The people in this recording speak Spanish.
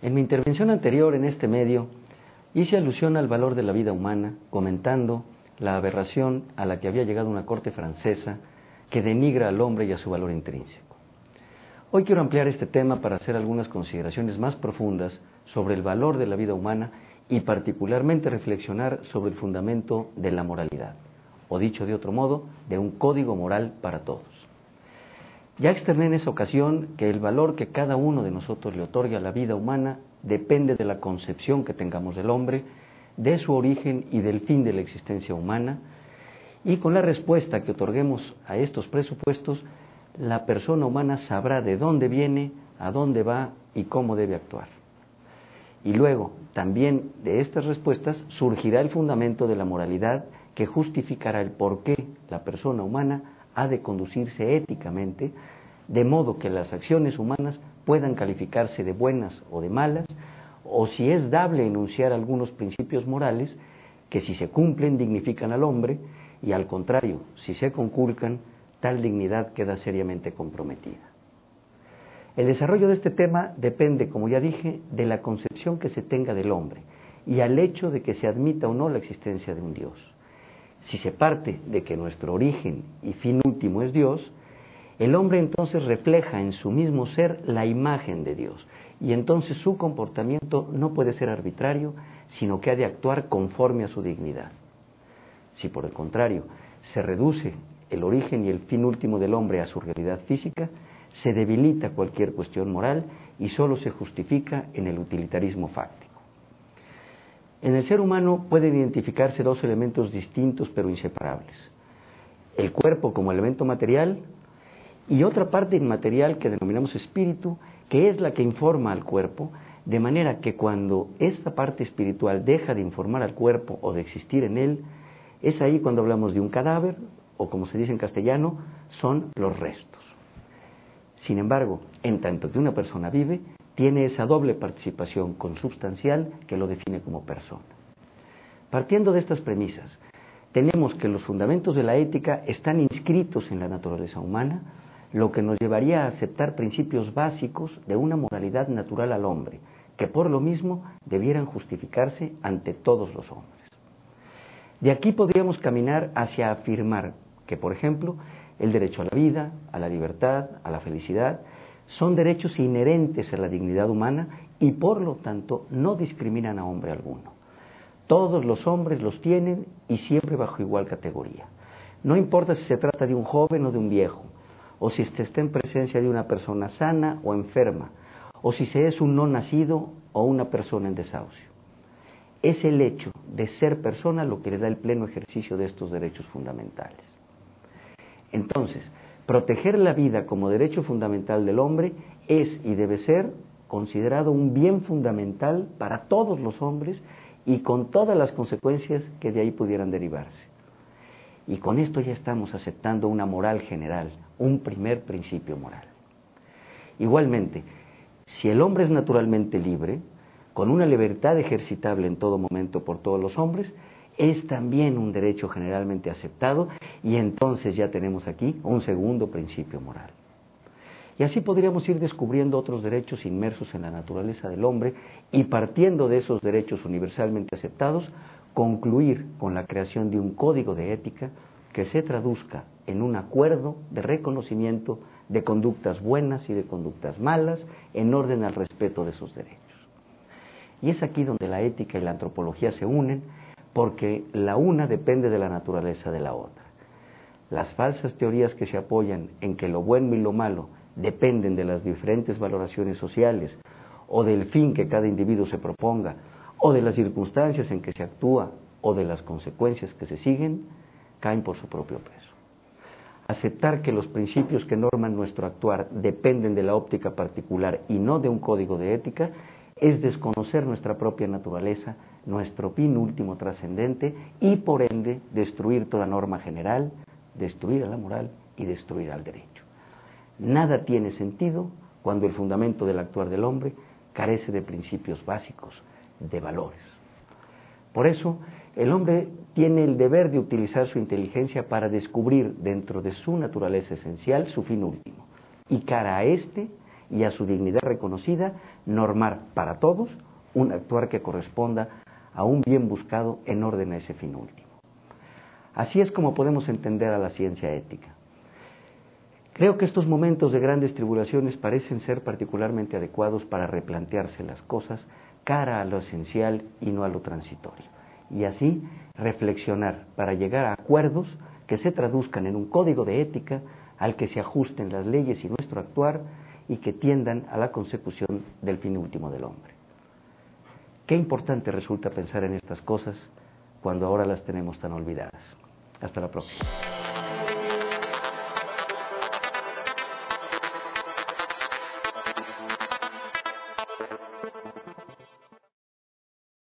En mi intervención anterior en este medio hice alusión al valor de la vida humana, comentando la aberración a la que había llegado una corte francesa que denigra al hombre y a su valor intrínseco. Hoy quiero ampliar este tema para hacer algunas consideraciones más profundas sobre el valor de la vida humana y particularmente reflexionar sobre el fundamento de la moralidad, o dicho de otro modo, de un código moral para todos. Ya externé en esa ocasión que el valor que cada uno de nosotros le otorga a la vida humana depende de la concepción que tengamos del hombre, de su origen y del fin de la existencia humana, y con la respuesta que otorguemos a estos presupuestos, la persona humana sabrá de dónde viene, a dónde va y cómo debe actuar. Y luego, también de estas respuestas, surgirá el fundamento de la moralidad que justificará el por qué la persona humana ha de conducirse éticamente, de modo que las acciones humanas puedan calificarse de buenas o de malas, o si es dable enunciar algunos principios morales que si se cumplen dignifican al hombre, y al contrario, si se conculcan, tal dignidad queda seriamente comprometida. El desarrollo de este tema depende, como ya dije, de la concepción que se tenga del hombre y al hecho de que se admita o no la existencia de un Dios. Si se parte de que nuestro origen y fin último es Dios, el hombre entonces refleja en su mismo ser la imagen de Dios, y entonces su comportamiento no puede ser arbitrario, sino que ha de actuar conforme a su dignidad. Si por el contrario se reduce el origen y el fin último del hombre a su realidad física, se debilita cualquier cuestión moral y solo se justifica en el utilitarismo fáctico. En el ser humano pueden identificarse dos elementos distintos pero inseparables: el cuerpo como elemento material y otra parte inmaterial que denominamos espíritu, que es la que informa al cuerpo, de manera que cuando esta parte espiritual deja de informar al cuerpo o de existir en él, es ahí cuando hablamos de un cadáver, o como se dice en castellano, son los restos. Sin embargo, en tanto que una persona vive, tiene esa doble participación consubstancial que lo define como persona. Partiendo de estas premisas, tenemos que los fundamentos de la ética están inscritos en la naturaleza humana, lo que nos llevaría a aceptar principios básicos de una moralidad natural al hombre, que por lo mismo debieran justificarse ante todos los hombres. De aquí podríamos caminar hacia afirmar que, por ejemplo, el derecho a la vida, a la libertad, a la felicidad, son derechos inherentes a la dignidad humana y por lo tanto no discriminan a hombre alguno. Todos los hombres los tienen y siempre bajo igual categoría. No importa si se trata de un joven o de un viejo, o si se está en presencia de una persona sana o enferma, o si se es un no nacido o una persona en desahucio. Es el hecho de ser persona lo que le da el pleno ejercicio de estos derechos fundamentales. Entonces, proteger la vida como derecho fundamental del hombre es y debe ser considerado un bien fundamental para todos los hombres y con todas las consecuencias que de ahí pudieran derivarse. Y con esto ya estamos aceptando una moral general, un primer principio moral. Igualmente, si el hombre es naturalmente libre, con una libertad ejercitable en todo momento por todos los hombres, es también un derecho generalmente aceptado y entonces ya tenemos aquí un segundo principio moral. Y así podríamos ir descubriendo otros derechos inmersos en la naturaleza del hombre y partiendo de esos derechos universalmente aceptados, concluir con la creación de un código de ética que se traduzca en un acuerdo de reconocimiento de conductas buenas y de conductas malas en orden al respeto de esos derechos. Y es aquí donde la ética y la antropología se unen, porque la una depende de la naturaleza de la otra. Las falsas teorías que se apoyan en que lo bueno y lo malo dependen de las diferentes valoraciones sociales, o del fin que cada individuo se proponga, o de las circunstancias en que se actúa, o de las consecuencias que se siguen, caen por su propio peso. Aceptar que los principios que norman nuestro actuar dependen de la óptica particular y no de un código de ética es desconocer nuestra propia naturaleza, nuestro fin último trascendente y por ende destruir toda norma general, destruir a la moral y destruir al derecho. Nada tiene sentido cuando el fundamento del actuar del hombre carece de principios básicos, de valores. Por eso, el hombre tiene el deber de utilizar su inteligencia para descubrir dentro de su naturaleza esencial su fin último y cara a este y a su dignidad reconocida, normar para todos un actuar que corresponda a un bien buscado en orden a ese fin último. Así es como podemos entender a la ciencia ética. Creo que estos momentos de grandes tribulaciones parecen ser particularmente adecuados para replantearse las cosas cara a lo esencial y no a lo transitorio, y así reflexionar para llegar a acuerdos que se traduzcan en un código de ética al que se ajusten las leyes y nuestro actuar y que tiendan a la consecución del fin último del hombre. Qué importante resulta pensar en estas cosas cuando ahora las tenemos tan olvidadas. Hasta la próxima.